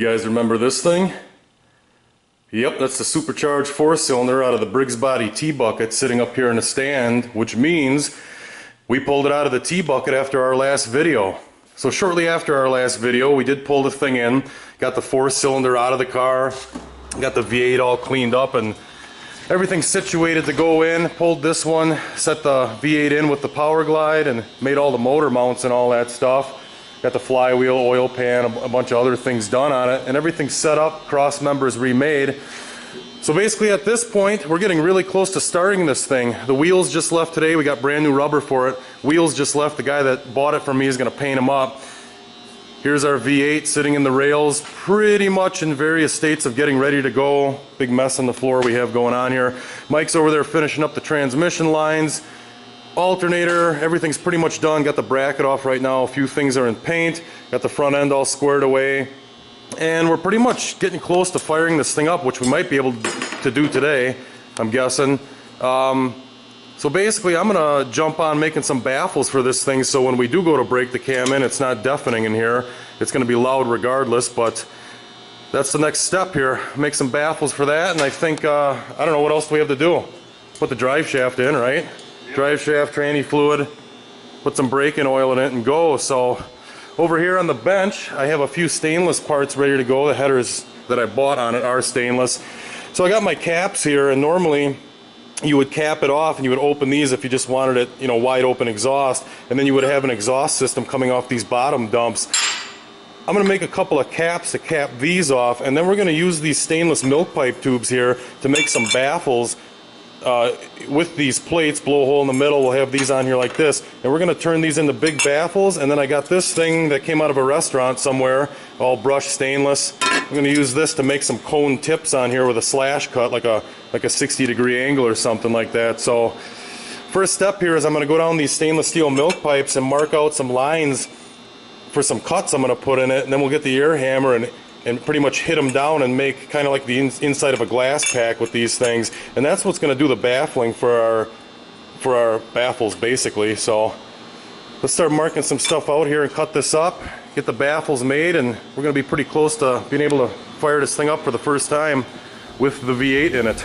You guys remember this thing? Yep, that's the supercharged 4-cylinder out of the Briggs body T-bucket sitting up here in the stand, which means we pulled it out of the T-bucket after our last video. So shortly after our last video, we did pull the thing in, got the 4-cylinder out of the car, got the V8 all cleaned up and everything situated to go in, pulled this one, set the V8 in with the Powerglide and made all the motor mounts and all that stuff. Got the flywheel, oil pan, a bunch of other things done on it, and everything's set up, cross members remade. So basically at this point, we're getting really close to starting this thing. The wheels just left today, we got brand new rubber for it. Wheels just left, the guy that bought it from me is gonna paint them up. Here's our V8 sitting in the rails, pretty much in various states of getting ready to go. Big mess on the floor we have going on here. Mike's over there finishing up the transmission lines. Alternator, everything's pretty much done. Got the bracket off right now. A few things are in paint. Got the front end all squared away. And we're pretty much getting close to firing this thing up, which we might be able to do today, I'm guessing. So basically I'm gonna jump on making some baffles for this thing, so when we do go to break the cam in, it's not deafening in here. It's gonna be loud regardless, but that's the next step here. Make some baffles for that, and I think, I don't know what else we have to do. Put the drive shaft in, right? Drive shaft, tranny fluid, put some braking oil in it and go. So over here on the bench I have a few stainless parts ready to go. The headers that I bought on it are stainless. So I got my caps here, and normally you would cap it off and you would open these if you just wanted it, you know, wide open exhaust, and then you would have an exhaust system coming off these bottom dumps. I'm going to make a couple of caps to cap these off, and then we're going to use these stainless milk pipe tubes here to make some baffles. With these plates, blow a hole in the middle, we'll have these on here like this, and we're going to turn these into big baffles. And then I got this thing that came out of a restaurant somewhere, all brushed stainless. I'm going to use this to make some cone tips on here with a slash cut, like a 60-degree angle or something like that. So first step here is I'm going to go down these stainless steel milk pipes and mark out some lines for some cuts I'm going to put in it, and then we'll get the air hammer and pretty much hit them down and make kind of like the inside of a glass pack with these things. And that's what's going to do the baffling for our baffles basically. So let's start marking some stuff out here and cut this up, get the baffles made, and we're going to be pretty close to being able to fire this thing up for the first time with the V8 in it.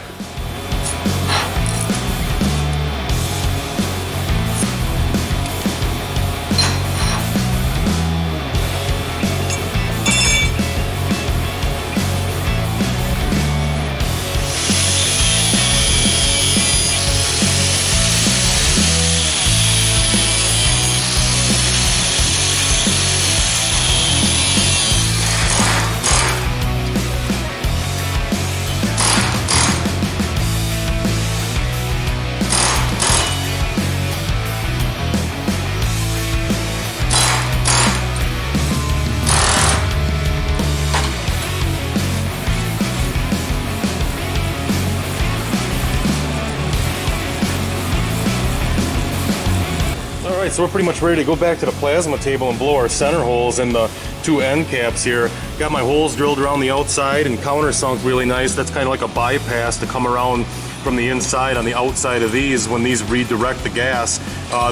So we're pretty much ready to go back to the plasma table and blow our center holes in the two end caps here. Got my holes drilled around the outside and countersunk really nice. That's kind of like a bypass to come around from the inside on the outside of these when these redirect the gas.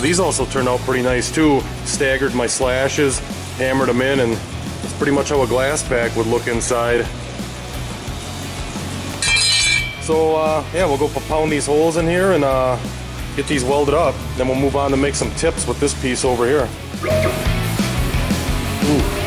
These also turned out pretty nice too. Staggered my slashes, hammered them in, and that's pretty much how a glass pack would look inside. So yeah, we'll go pound these holes in here and get these welded up. Then we'll move on to make some tips with this piece over here. Ooh.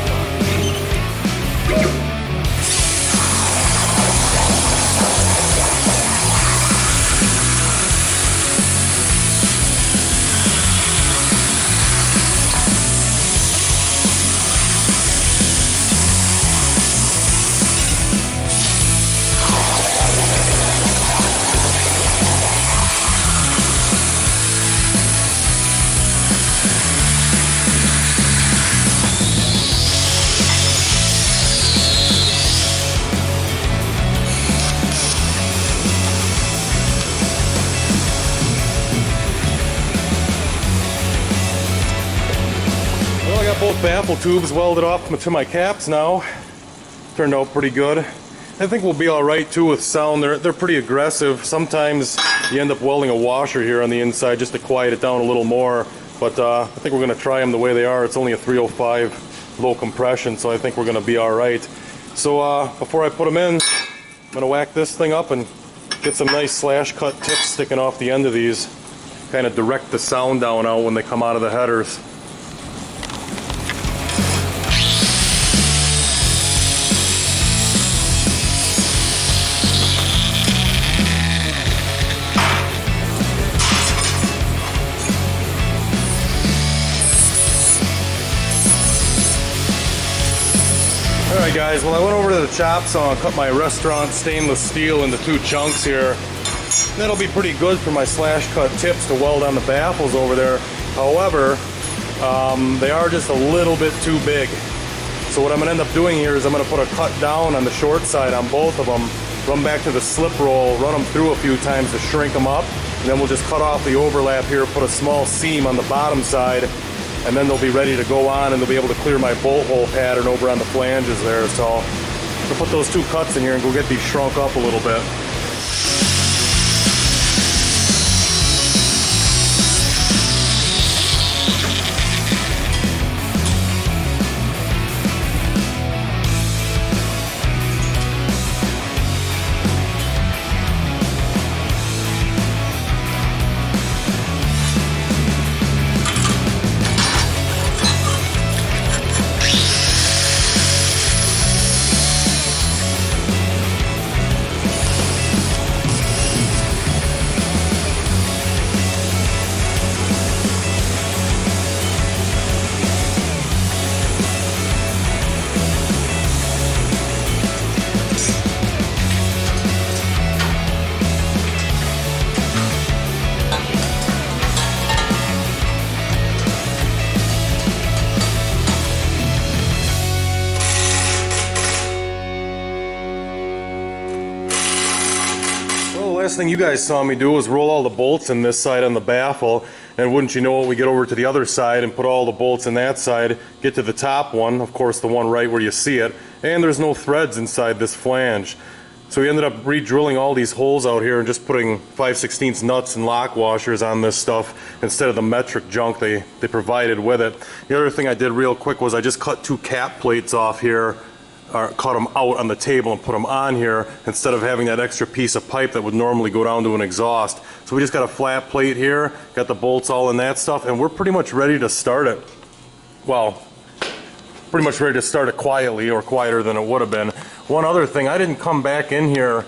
Both baffle tubes welded off to my caps now. Turned out pretty good. I think we'll be alright too with sound. They're pretty aggressive. Sometimes you end up welding a washer here on the inside just to quiet it down a little more. But I think we're going to try them the way they are. It's only a 305 low compression, so I think we're going to be alright. So before I put them in, I'm going to whack this thing up and get some nice slash cut tips sticking off the end of these. Kind of direct the sound down out when they come out of the headers. Alright guys, well I went over to the chop saw and cut my restaurant stainless steel into 2 chunks here. That'll be pretty good for my slash cut tips to weld on the baffles over there. However, they are just a little bit too big. So what I'm going to end up doing here is I'm going to put a cut down on the short side on both of them, run back to the slip roll, run them through a few times to shrink them up, and then we'll just cut off the overlap here, put a small seam on the bottom side, and then they'll be ready to go on and they'll be able to clear my bolt hole pattern over on the flanges there. So I'll put those 2 cuts in here and go get these shrunk up a little bit. Last thing you guys saw me do was roll all the bolts in this side on the baffle, and wouldn't you know it, we get over to the other side and put all the bolts in that side, get to the top one, of course the one right where you see it, and there's no threads inside this flange. So we ended up re-drilling all these holes out here and just putting 5/16 nuts and lock washers on this stuff instead of the metric junk they provided with it. The other thing I did real quick was I just cut 2 cap plates off here, or cut them out on the table and put them on here instead of having that extra piece of pipe that would normally go down to an exhaust. So we just got a flat plate here, got the bolts all in that stuff, and we're pretty much ready to start it. Well, pretty much ready to start it quietly, or quieter than it would have been. One other thing, I didn't come back in here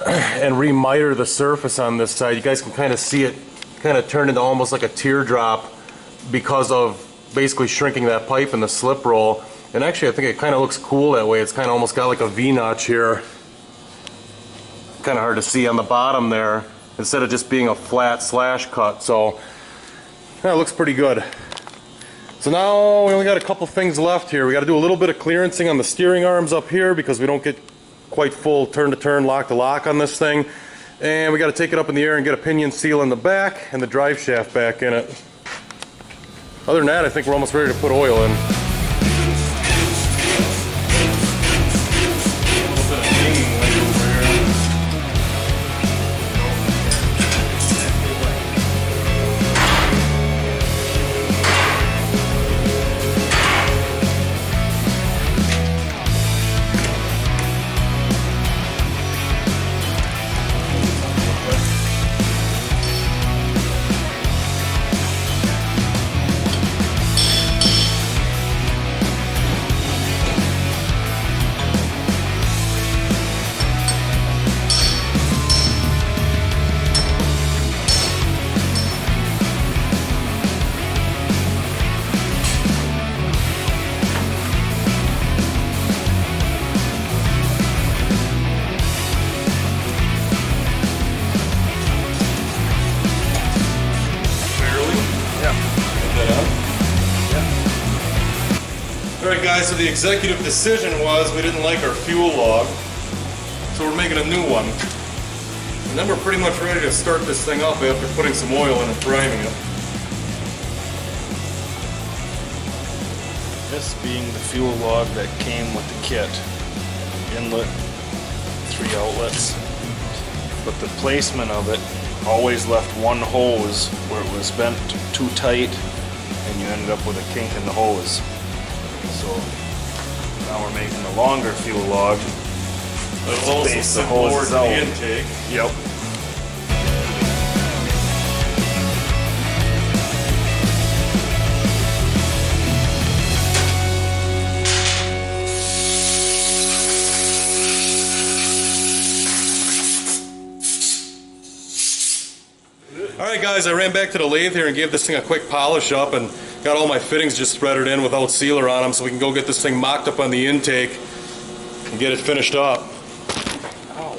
and remiter the surface on this side. You guys can kind of see it kind of turned into almost like a teardrop because of basically shrinking that pipe in the slip roll. And actually I think it kind of looks cool that way. It's kind of almost got like a V-notch here. Kind of hard to see on the bottom there, instead of just being a flat slash cut. So that looks pretty good. So now we only got a couple things left here. We got to do a little bit of clearancing on the steering arms up here because we don't get quite full turn to turn, lock to lock on this thing. And we got to take it up in the air and get a pinion seal in the back and the drive shaft back in it. Other than that, I think we're almost ready to put oil in. Alright guys, so the executive decision was we didn't like our fuel log, so we're making a new one. And then we're pretty much ready to start this thing up after putting some oil in and priming it. This being the fuel log that came with the kit. Inlet, 3 outlets. But the placement of it always left one hose where it was bent too tight and you ended up with a kink in the hose. So Now we're making the longer fuel log. It's also Space the similar hoses to the out. intake. Yep. Alright guys, I ran back to the lathe here and gave this thing a quick polish up and got all my fittings just threaded in without sealer on them so we can go get this thing mocked up on the intake and get it finished up. Ow.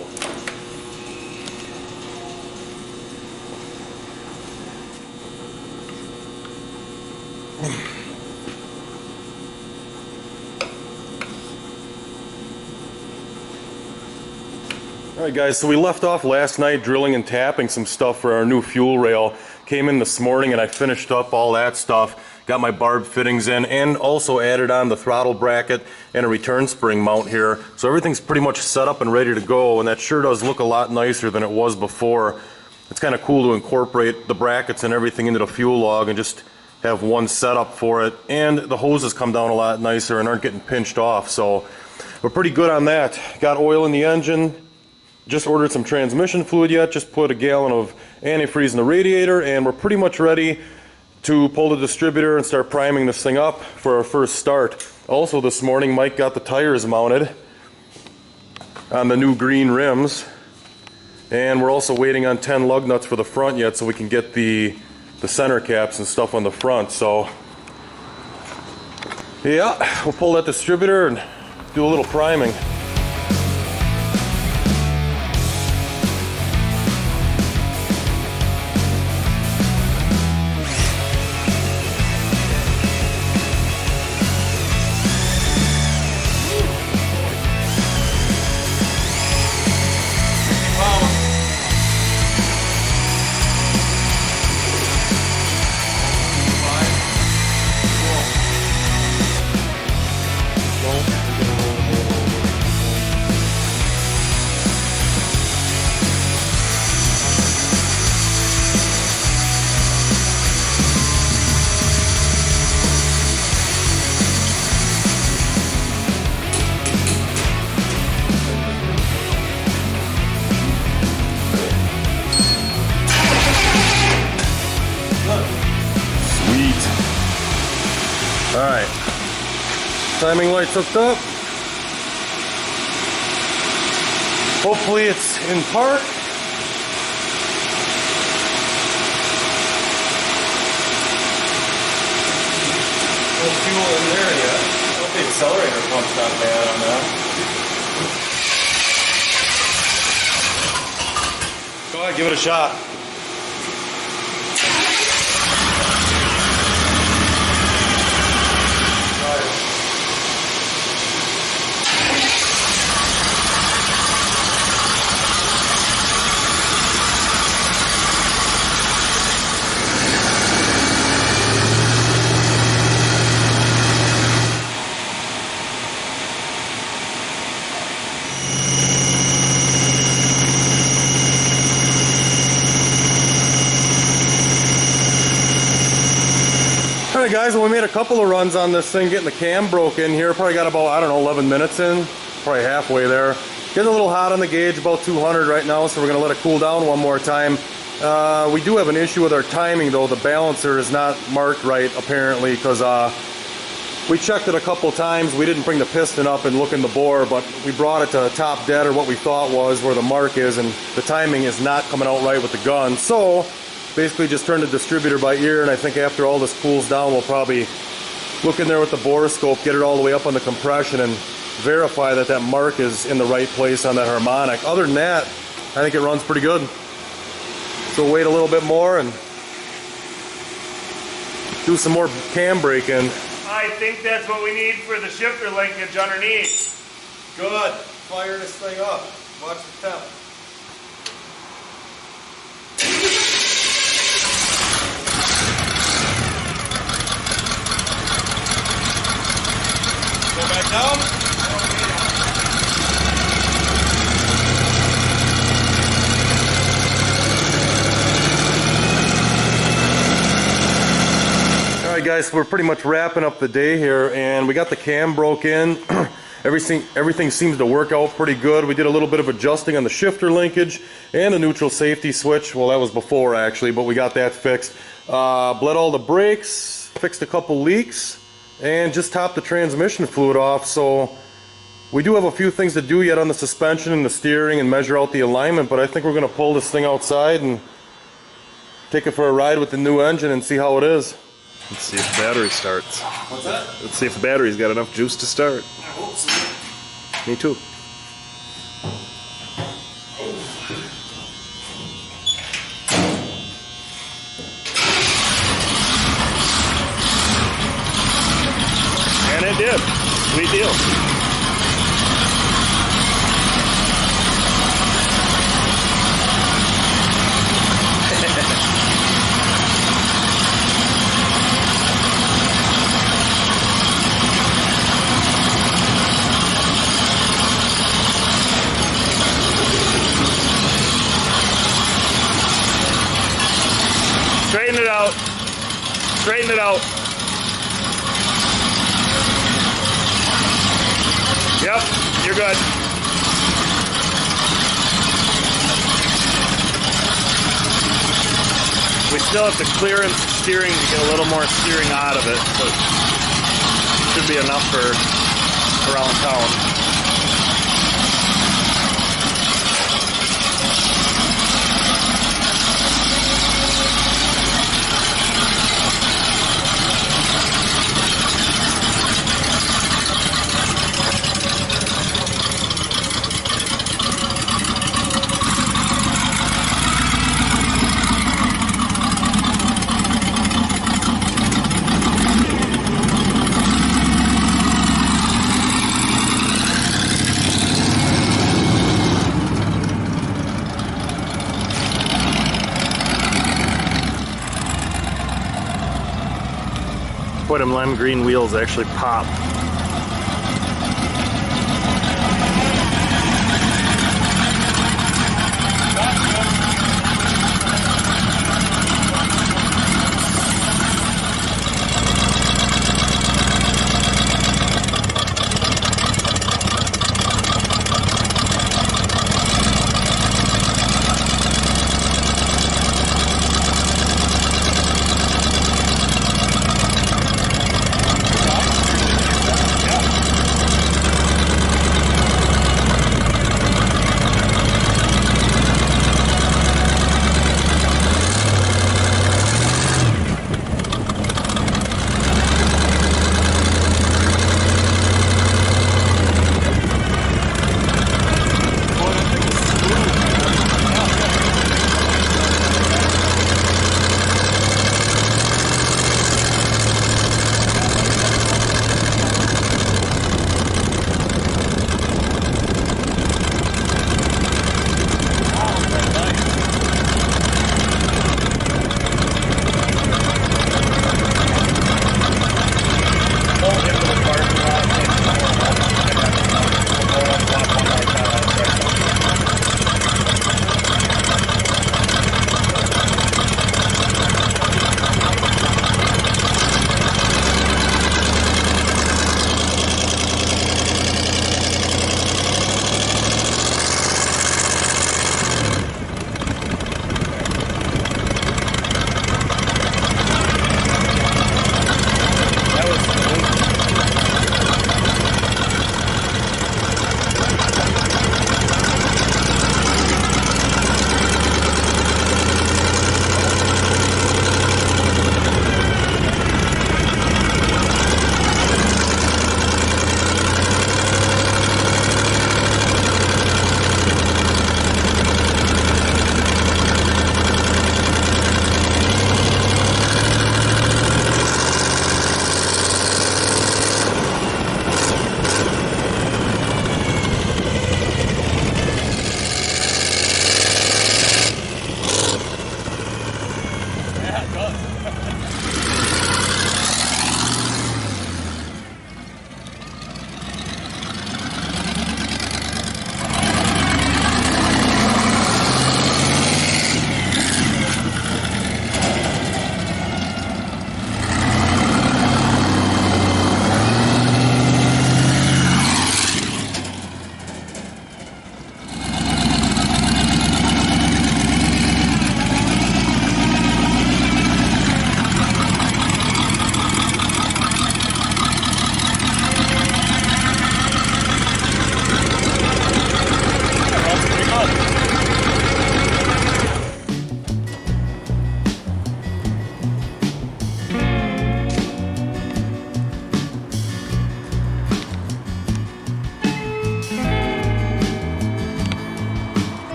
Alright guys, so we left off last night drilling and tapping some stuff for our new fuel rail. Came in this morning and I finished up all that stuff. Got my barb fittings in and also added on the throttle bracket and a return spring mount here. So everything's pretty much set up and ready to go, and that sure does look a lot nicer than it was before. It's kind of cool to incorporate the brackets and everything into the fuel log and just have one setup for it. And the hoses come down a lot nicer and aren't getting pinched off. So we're pretty good on that. Got oil in the engine. Just ordered some transmission fluid yet, just put a gallon of antifreeze in the radiator, and we're pretty much ready to pull the distributor and start priming this thing up for our first start. Also this morning Mike got the tires mounted on the new green rims, and we're also waiting on 10 lug nuts for the front yet so we can get the center caps and stuff on the front. So yeah, we'll pull that distributor and do a little priming. Alright, timing light's hooked up. Hopefully it's in park. No fuel in there yet. I hope the accelerator pump's not bad on that. Go ahead, give it a shot. Alright guys, well, we made a couple of runs on this thing, getting the cam broke in here. Probably got about, I don't know, 11 minutes in. Probably halfway there. Getting a little hot on the gauge, about 200 right now, so we're going to let it cool down one more time. We do have an issue with our timing though. The balancer is not marked right apparently, because we checked it a couple times. We didn't bring the piston up and look in the bore, but we brought it to top dead, or what we thought was where the mark is, and the timing is not coming out right with the gun. So basically just turn the distributor by ear, and I think after all this cools down we'll probably look in there with the borescope, get it all the way up on the compression, and verify that that mark is in the right place on that harmonic. Other than that, I think it runs pretty good. So we'll wait a little bit more and do some more cam braking. I think that's what we need for the shifter linkage underneath. Good. Fire this thing up. Watch the temp. Go back down. Alright guys, we're pretty much wrapping up the day here, and we got the cam broke in. Everything seems to work out pretty good. We did a little bit of adjusting on the shifter linkage and the neutral safety switch. Well, that was before actually, but we got that fixed. Bled all the brakes, fixed a couple leaks, and just topped the transmission fluid off. So we do have a few things to do yet on the suspension and the steering and measure out the alignment, but I think we're going to pull this thing outside and take it for a ride with the new engine and see how it is. Let's see if the battery starts. What's that? Let's see if the battery's got enough juice to start. I hope so. Me too. And it did. Sweet deal. Straighten it out. Straighten it out. Yep, you're good. We still have to clearance steering to get a little more steering out of it, but should be enough for around town. Boy, them lime green wheels actually pop.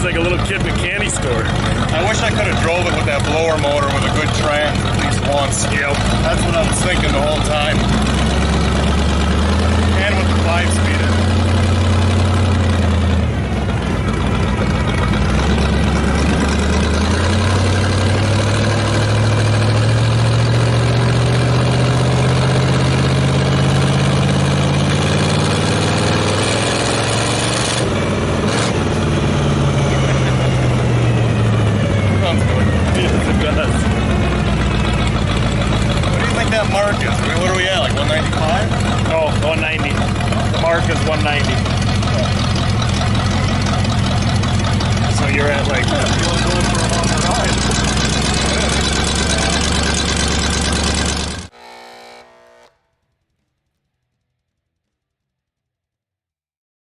like a little kid in a candy store. I wish I could have drove it with that blower motor with a good trans at least once. Yep. That's what I was thinking the whole time. And with the 5-speeder. That mark is? I mean, what are we at, like 195? Oh, 190. The mark is 190. So you're at like